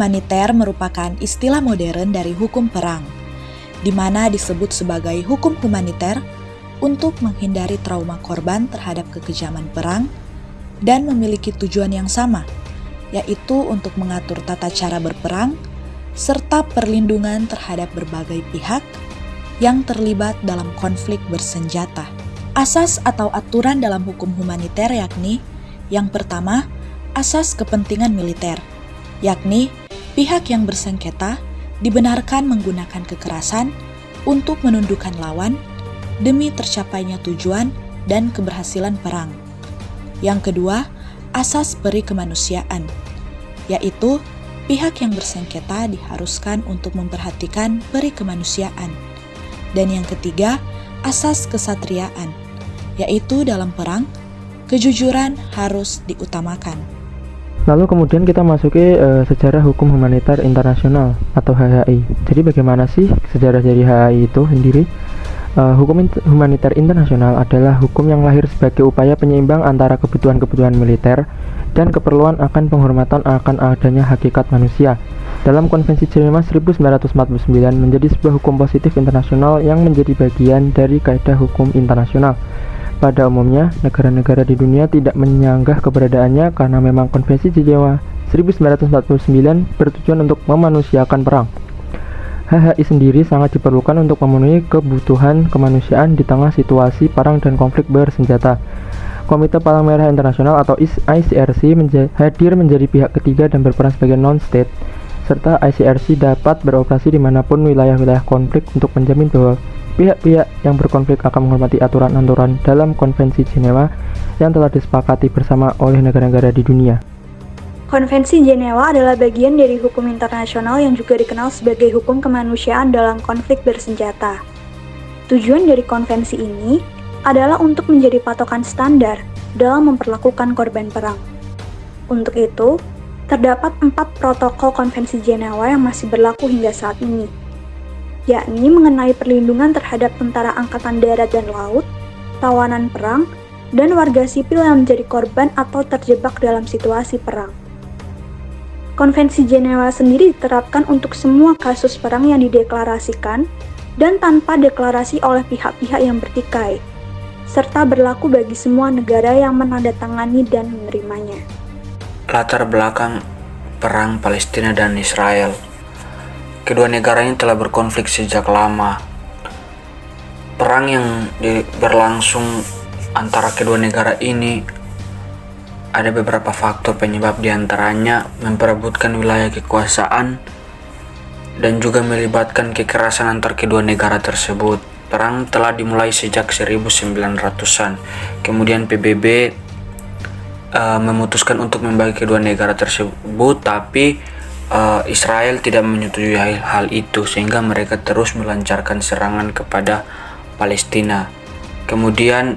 humaniter merupakan istilah modern dari hukum perang, di mana disebut sebagai hukum humaniter untuk menghindari trauma korban terhadap kekejaman perang dan memiliki tujuan yang sama, yaitu untuk mengatur tata cara berperang serta perlindungan terhadap berbagai pihak yang terlibat dalam konflik bersenjata. Asas atau aturan dalam hukum humaniter yakni yang pertama, asas kepentingan militer, yakni pihak yang bersengketa dibenarkan menggunakan kekerasan untuk menundukkan lawan demi tercapainya tujuan dan keberhasilan perang. Yang kedua, asas peri kemanusiaan, yaitu pihak yang bersengketa diharuskan untuk memperhatikan peri kemanusiaan. Dan yang ketiga, asas kesatriaan, yaitu dalam perang, kejujuran harus diutamakan. Lalu kemudian kita masuki sejarah hukum humanitar internasional atau HHI. Jadi bagaimana sih sejarah dari HHI itu sendiri? Hukum humaniter internasional adalah hukum yang lahir sebagai upaya penyeimbang antara kebutuhan-kebutuhan militer dan keperluan akan penghormatan akan adanya hakikat manusia. Dalam Konvensi Jenewa 1949 menjadi sebuah hukum positif internasional yang menjadi bagian dari kaidah hukum internasional. Pada umumnya, negara-negara di dunia tidak menyanggah keberadaannya karena memang Konvensi Jenewa 1949 bertujuan untuk memanusiakan perang. HHI sendiri sangat diperlukan untuk memenuhi kebutuhan kemanusiaan di tengah situasi perang dan konflik bersenjata. Komite Palang Merah Internasional atau ICRC hadir menjadi pihak ketiga dan berperan sebagai non-state, serta ICRC dapat beroperasi dimanapun wilayah-wilayah konflik untuk menjamin bahwa pihak-pihak yang berkonflik akan menghormati aturan-aturan dalam Konvensi Jenewa yang telah disepakati bersama oleh negara-negara di dunia. Konvensi Jenewa adalah bagian dari hukum internasional yang juga dikenal sebagai hukum kemanusiaan dalam konflik bersenjata. Tujuan dari konvensi ini adalah untuk menjadi patokan standar dalam memperlakukan korban perang. Untuk itu, terdapat 4 protokol Konvensi Jenewa yang masih berlaku hingga saat ini, yakni mengenai perlindungan terhadap tentara angkatan darat dan laut, tawanan perang, dan warga sipil yang menjadi korban atau terjebak dalam situasi perang. Konvensi Jenewa sendiri diterapkan untuk semua kasus perang yang dideklarasikan dan tanpa deklarasi oleh pihak-pihak yang bertikai, serta berlaku bagi semua negara yang menandatangani dan menerimanya. Latar belakang perang Palestina dan Israel. Kedua negara ini telah berkonflik sejak lama. Perang yang berlangsung antara kedua negara ini ada beberapa faktor penyebab, diantaranya memperebutkan wilayah kekuasaan dan juga melibatkan kekerasan antar kedua negara tersebut. Perang telah dimulai sejak 1900-an. Kemudian PBB memutuskan untuk membagi kedua negara tersebut, tapi Israel tidak menyetujui hal itu sehingga mereka terus melancarkan serangan kepada Palestina. Kemudian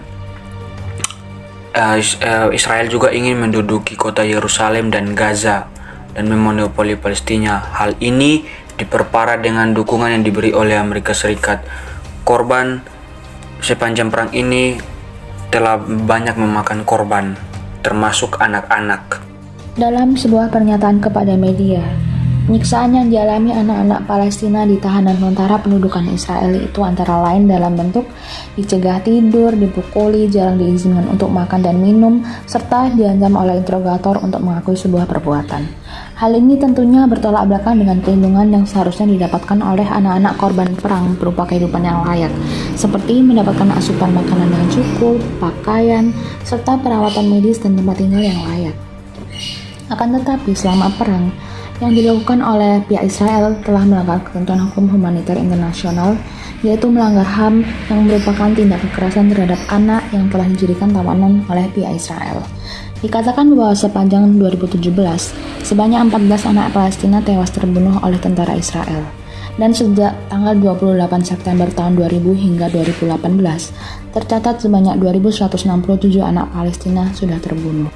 Israel juga ingin menduduki kota Yerusalem dan Gaza dan memonopoli Palestina. Hal ini diperparah dengan dukungan yang diberi oleh Amerika Serikat. Korban sepanjang perang ini telah banyak memakan korban, termasuk anak-anak. Dalam sebuah pernyataan kepada media, nyiksaan yang dialami anak-anak Palestina di tahanan tentara pendudukan Israel itu antara lain dalam bentuk dicegah tidur, dipukuli, jarang diizinkan untuk makan dan minum, serta diancam oleh interrogator untuk mengakui sebuah perbuatan. Hal ini tentunya bertolak belakang dengan perlindungan yang seharusnya didapatkan oleh anak-anak korban perang berupa kehidupan yang layak, seperti mendapatkan asupan makanan yang cukup, pakaian, serta perawatan medis dan tempat tinggal yang layak. Akan tetapi selama perang, yang dilakukan oleh pihak Israel telah melanggar ketentuan hukum humaniter internasional, yaitu melanggar HAM yang merupakan tindak kekerasan terhadap anak yang telah dijadikan tawanan oleh pihak Israel. Dikatakan bahwa sepanjang 2017, sebanyak 14 anak Palestina tewas terbunuh oleh tentara Israel. Dan sejak tanggal 28 September tahun 2000 hingga 2018, tercatat sebanyak 2.167 anak Palestina sudah terbunuh.